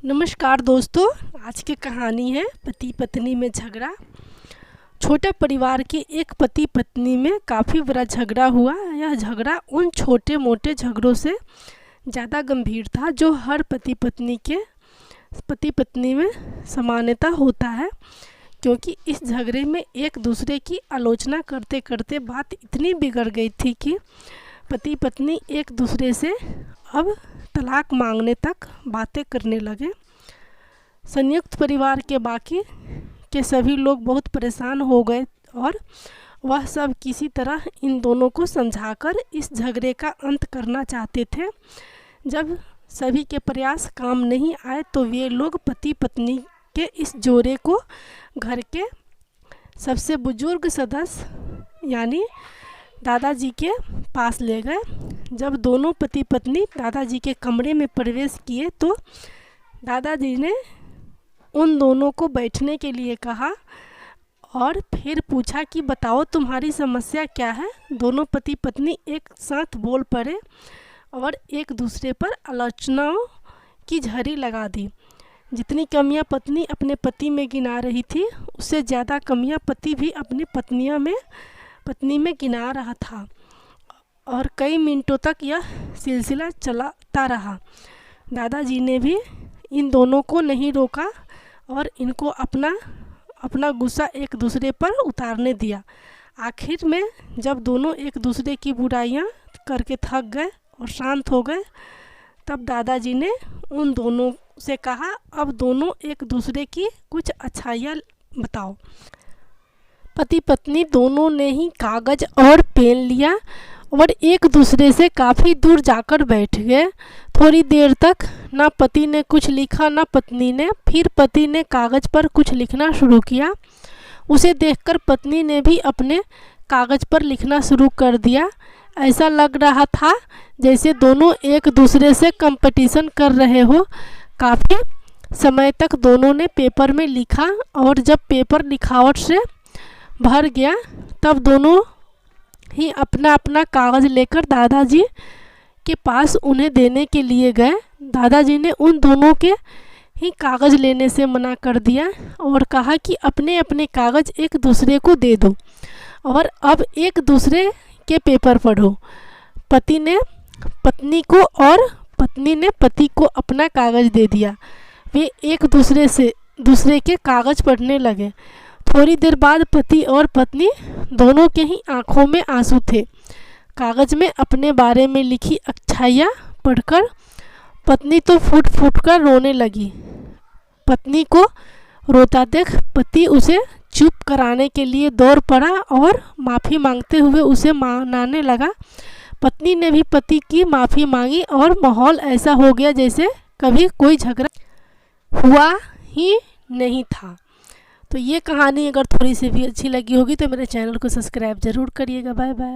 नमस्कार दोस्तों, आज की कहानी है पति पत्नी में झगड़ा। छोटे परिवार के एक पति पत्नी में काफ़ी बड़ा झगड़ा हुआ। यह झगड़ा उन छोटे मोटे झगड़ों से ज़्यादा गंभीर था जो हर पति पत्नी में सामान्यतः होता है, क्योंकि इस झगड़े में एक दूसरे की आलोचना करते करते बात इतनी बिगड़ गई थी कि पति पत्नी एक दूसरे से अब तलाक मांगने तक बातें करने लगे। संयुक्त परिवार के बाकी के सभी लोग बहुत परेशान हो गए और वह सब किसी तरह इन दोनों को समझाकर इस झगड़े का अंत करना चाहते थे। जब सभी के प्रयास काम नहीं आए तो वे लोग पति पत्नी के इस जोड़े को घर के सबसे बुजुर्ग सदस्य यानी दादाजी के पास ले गए। जब दोनों पति पत्नी दादाजी के कमरे में प्रवेश किए तो दादाजी ने उन दोनों को बैठने के लिए कहा और फिर पूछा कि बताओ तुम्हारी समस्या क्या है। दोनों पति पत्नी एक साथ बोल पड़े और एक दूसरे पर आलोचनाओं की झड़ी लगा दी। जितनी कमियां पत्नी अपने पति में गिना रही थी, उससे ज़्यादा कमियां पति भी अपनी पत्नी में गिना रहा था और कई मिनटों तक यह सिलसिला चलता रहा। दादाजी ने भी इन दोनों को नहीं रोका और इनको अपना गुस्सा एक दूसरे पर उतारने दिया। आखिर में जब दोनों एक दूसरे की बुराइयां करके थक गए और शांत हो गए, तब दादाजी ने उन दोनों से कहा, अब दोनों एक दूसरे की कुछ अच्छाइयाँ बताओ। पति पत्नी दोनों ने ही कागज़ और पेन लिया और एक दूसरे से काफ़ी दूर जाकर बैठ गए। थोड़ी देर तक ना पति ने कुछ लिखा ना पत्नी ने। फिर पति ने कागज़ पर कुछ लिखना शुरू किया। उसे देखकर पत्नी ने भी अपने कागज़ पर लिखना शुरू कर दिया। ऐसा लग रहा था जैसे दोनों एक दूसरे से कंपटीशन कर रहे हो। काफ़ी समय तक दोनों ने पेपर में लिखा और जब पेपर लिखावट से भर गया तब दोनों ही अपना अपना कागज़ लेकर दादाजी के पास उन्हें देने के लिए गए। दादाजी ने उन दोनों के ही कागज़ लेने से मना कर दिया और कहा कि अपने अपने कागज़ एक दूसरे को दे दो और अब एक दूसरे के पेपर पढ़ो। पति ने पत्नी को और पत्नी ने पति को अपना कागज़ दे दिया। वे एक दूसरे के कागज़ पढ़ने लगे। थोड़ी देर बाद पति और पत्नी दोनों के ही आंखों में आंसू थे। कागज़ में अपने बारे में लिखी अच्छाइयाँ पढ़कर पत्नी तो फूट फूट कर रोने लगी। पत्नी को रोता देख पति उसे चुप कराने के लिए दौड़ पड़ा और माफ़ी मांगते हुए उसे मनाने लगा। पत्नी ने भी पति की माफ़ी मांगी और माहौल ऐसा हो गया जैसे कभी कोई झगड़ा हुआ ही नहीं था। तो ये कहानी अगर थोड़ी सी भी अच्छी लगी होगी तो मेरे चैनल को सब्सक्राइब ज़रूर करिएगा। Bye bye.